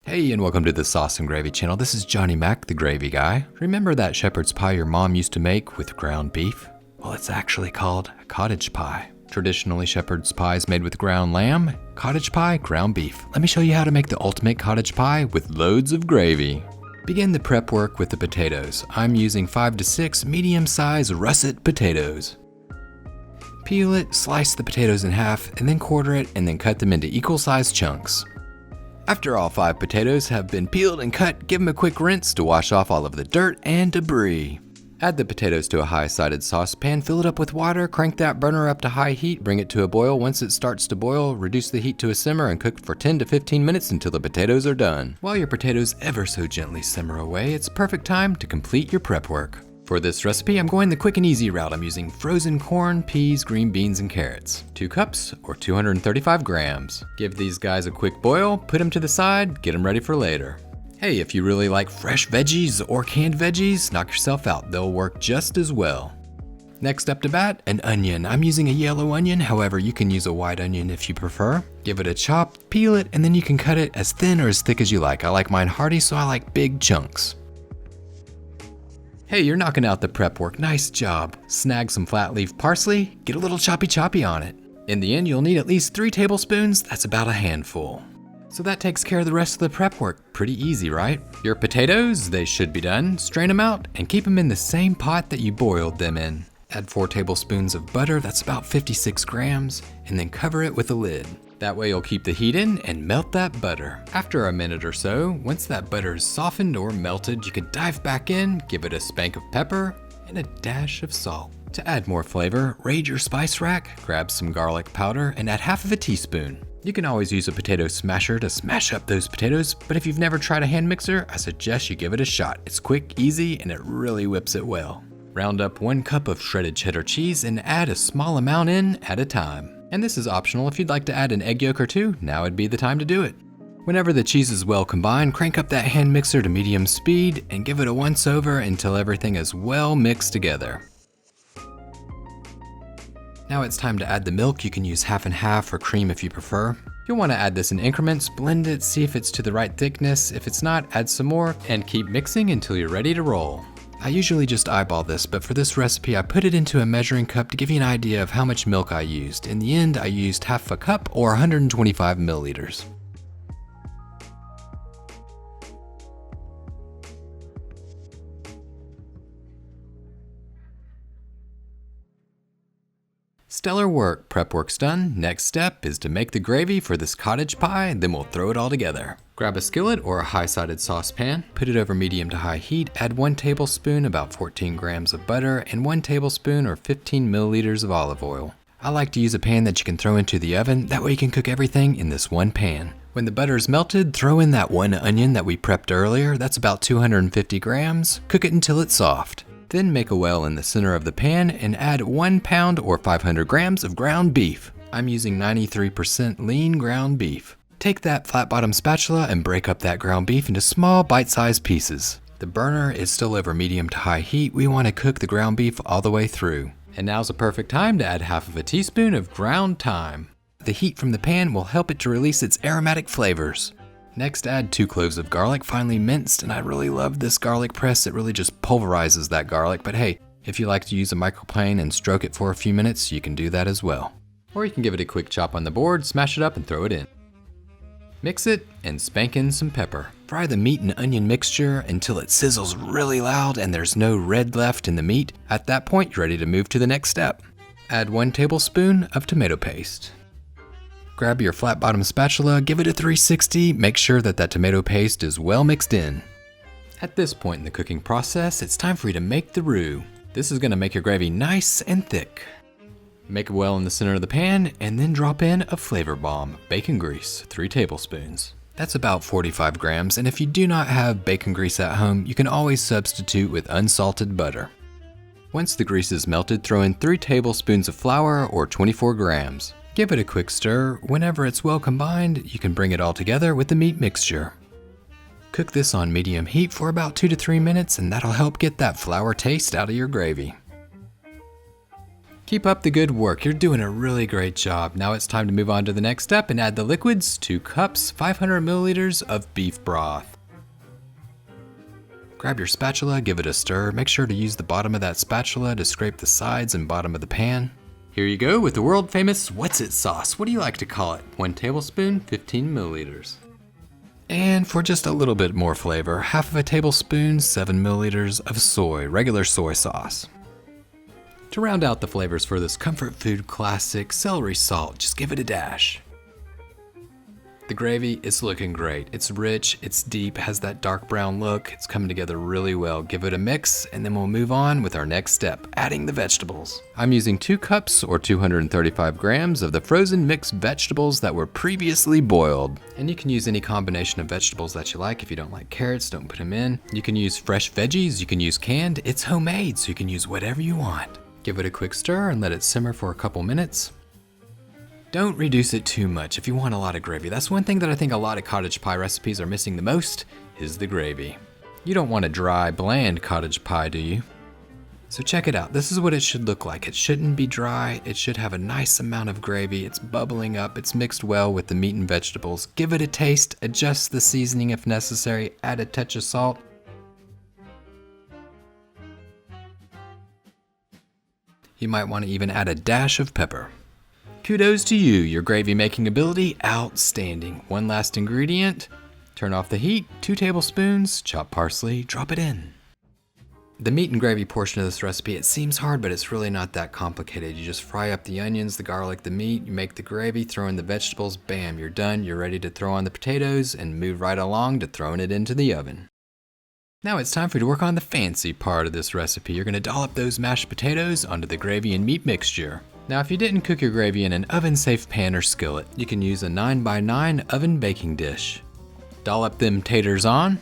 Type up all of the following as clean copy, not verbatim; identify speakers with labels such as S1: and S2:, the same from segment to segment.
S1: Hey, and welcome to the Sauce and Gravy channel. This is Johnny Mac, the gravy guy. Remember that shepherd's pie your mom used to make with ground beef? Well, it's actually called a cottage pie. Traditionally, shepherd's pie is made with ground lamb, cottage pie, ground beef. Let me show you how to make the ultimate cottage pie with loads of gravy. Begin the prep work with the potatoes. I'm using 5 to 6 medium-sized russet potatoes. Peel it, slice the potatoes in half, and then quarter it, and then cut them into equal-sized chunks. After all 5 potatoes have been peeled and cut, give them a quick rinse to wash off all of the dirt and debris. Add the potatoes to a high-sided saucepan, fill it up with water, crank that burner up to high heat, bring it to a boil. Once it starts to boil, reduce the heat to a simmer and cook for 10 to 15 minutes until the potatoes are done. While your potatoes ever so gently simmer away, it's perfect time to complete your prep work. For this recipe, I'm going the quick and easy route. I'm using frozen corn, peas, green beans, and carrots. 2 cups or 235 grams. Give these guys a quick boil, put them to the side, get them ready for later. Hey, if you really like fresh veggies or canned veggies, knock yourself out. They'll work just as well. Next up to bat, an onion. I'm using a yellow onion, however, you can use a white onion if you prefer. Give it a chop, peel it, and then you can cut it as thin or as thick as you like. I like mine hearty, so I like big chunks. Hey, you're knocking out the prep work. Nice job. Snag some flat leaf parsley, get a little choppy on it. In the end, you'll need at least 3 tablespoons. That's about a handful. So that takes care of the rest of the prep work. Pretty easy, right? Your potatoes, they should be done. Strain them out and keep them in the same pot that you boiled them in. Add 4 tablespoons of butter, that's about 56 grams, and then cover it with a lid. That way you'll keep the heat in and melt that butter. After a minute or so, once that butter is softened or melted, you can dive back in, give it a spank of pepper, and a dash of salt. To add more flavor, raid your spice rack, grab some garlic powder, and add half of a teaspoon. You can always use a potato smasher to smash up those potatoes, but if you've never tried a hand mixer, I suggest you give it a shot. It's quick, easy, and it really whips it well. Round up 1 cup of shredded cheddar cheese and add a small amount in at a time. And this is optional. If you'd like to add an egg yolk or 2, now would be the time to do it. Whenever the cheese is well combined, crank up that hand mixer to medium speed and give it a once over until everything is well mixed together. Now it's time to add the milk. You can use half and half or cream if you prefer. You'll want to add this in increments, blend it, see if it's to the right thickness. If it's not, add some more and keep mixing until you're ready to roll. I usually just eyeball this, but for this recipe I put it into a measuring cup to give you an idea of how much milk I used. In the end, I used half a cup or 125 milliliters. Stellar work, prep work's done. Next step is to make the gravy for this cottage pie, then we'll throw it all together. Grab a skillet or a high-sided saucepan, put it over medium to high heat, add 1 tablespoon, about 14 grams of butter, and 1 tablespoon or 15 milliliters of olive oil. I like to use a pan that you can throw into the oven, that way you can cook everything in this one pan. When the butter is melted, throw in that 1 onion that we prepped earlier, that's about 250 grams, cook it until it's soft. Then make a well in the center of the pan and add 1 pound or 500 grams of ground beef. I'm using 93% lean ground beef. Take that flat bottom spatula and break up that ground beef into small bite-sized pieces. The burner is still over medium to high heat. We want to cook the ground beef all the way through. And now's a perfect time to add half of a teaspoon of ground thyme. The heat from the pan will help it to release its aromatic flavors. Next, add 2 cloves of garlic, finely minced, and I really love this garlic press. It really just pulverizes that garlic, but hey, if you like to use a microplane and stroke it for a few minutes, you can do that as well. Or you can give it a quick chop on the board, smash it up, and throw it in. Mix it and spank in some pepper. Fry the meat and onion mixture until it sizzles really loud and there's no red left in the meat. At that point, you're ready to move to the next step. Add 1 tablespoon of tomato paste. Grab your flat bottom spatula, give it a 360, make sure that tomato paste is well mixed in. At this point in the cooking process, it's time for you to make the roux. This is going to make your gravy nice and thick. Make a well in the center of the pan and then drop in a flavor bomb, bacon grease, 3 tablespoons. That's about 45 grams, and if you do not have bacon grease at home, you can always substitute with unsalted butter. Once the grease is melted, throw in 3 tablespoons of flour or 24 grams. Give it a quick stir. Whenever it's well combined, you can bring it all together with the meat mixture. Cook this on medium heat for about 2 to 3 minutes, and that'll help get that flour taste out of your gravy. Keep up the good work, you're doing a really great job. Now it's time to move on to the next step and add the liquids, 2 cups, 500 milliliters of beef broth. Grab your spatula, give it a stir. Make sure to use the bottom of that spatula to scrape the sides and bottom of the pan. Here you go with the world famous What's It sauce. What do you like to call it? 1 tablespoon, 15 milliliters. And for just a little bit more flavor, half of a tablespoon, 7 milliliters of regular soy sauce. To round out the flavors for this comfort food classic, celery salt, just give it a dash. The gravy is looking great. It's rich, it's deep, has that dark brown look. It's coming together really well. Give it a mix, and then we'll move on with our next step, adding the vegetables. I'm using 2 cups or 235 grams of the frozen mixed vegetables that were previously boiled. And you can use any combination of vegetables that you like. If you don't like carrots, don't put them in. You can use fresh veggies, you can use canned. It's homemade, so you can use whatever you want. Give it a quick stir and let it simmer for a couple minutes. Don't reduce it too much if you want a lot of gravy. That's one thing that I think a lot of cottage pie recipes are missing the most, is the gravy. You don't want a dry, bland cottage pie, do you? So check it out. This is what it should look like. It shouldn't be dry. It should have a nice amount of gravy. It's bubbling up. It's mixed well with the meat and vegetables. Give it a taste. Adjust the seasoning if necessary. Add a touch of salt. You might want to even add a dash of pepper. Kudos to you, your gravy making ability, outstanding. One last ingredient, turn off the heat, 2 tablespoons, chopped parsley, drop it in. The meat and gravy portion of this recipe, it seems hard, but it's really not that complicated. You just fry up the onions, the garlic, the meat, you make the gravy, throw in the vegetables, bam, you're done. You're ready to throw on the potatoes and move right along to throwing it into the oven. Now it's time for you to work on the fancy part of this recipe. You're gonna dollop those mashed potatoes onto the gravy and meat mixture. Now if you didn't cook your gravy in an oven-safe pan or skillet, you can use a 9x9 oven baking dish. Dollop them taters on.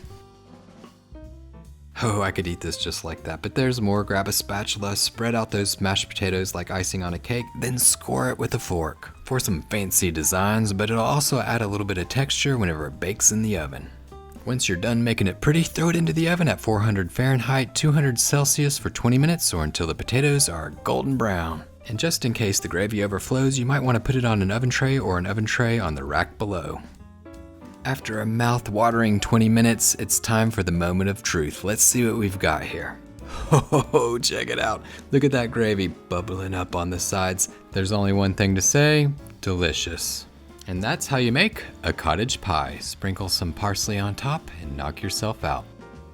S1: Oh, I could eat this just like that, but there's more. Grab a spatula, spread out those mashed potatoes like icing on a cake, then score it with a fork for some fancy designs, but it'll also add a little bit of texture whenever it bakes in the oven. Once you're done making it pretty, throw it into the oven at 400 Fahrenheit, 200 Celsius for 20 minutes or until the potatoes are golden brown. And just in case the gravy overflows, you might want to put it on an oven tray or an oven tray on the rack below. After a mouth-watering 20 minutes, it's time for the moment of truth. Let's see what we've got here. Oh, check it out. Look at that gravy bubbling up on the sides. There's only one thing to say, delicious. And that's how you make a cottage pie. Sprinkle some parsley on top and knock yourself out.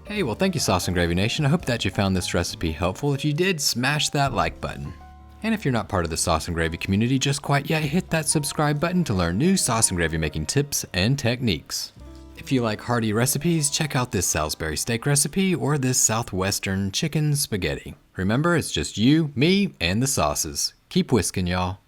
S1: Hey, well thank you Sauce and Gravy Nation. I hope that you found this recipe helpful. If you did, smash that like button. And if you're not part of the Sauce and Gravy community just quite yet, hit that subscribe button to learn new sauce and gravy making tips and techniques. If you like hearty recipes, check out this Salisbury steak recipe or this Southwestern chicken spaghetti. Remember, it's just you, me, and the sauces. Keep whisking, y'all.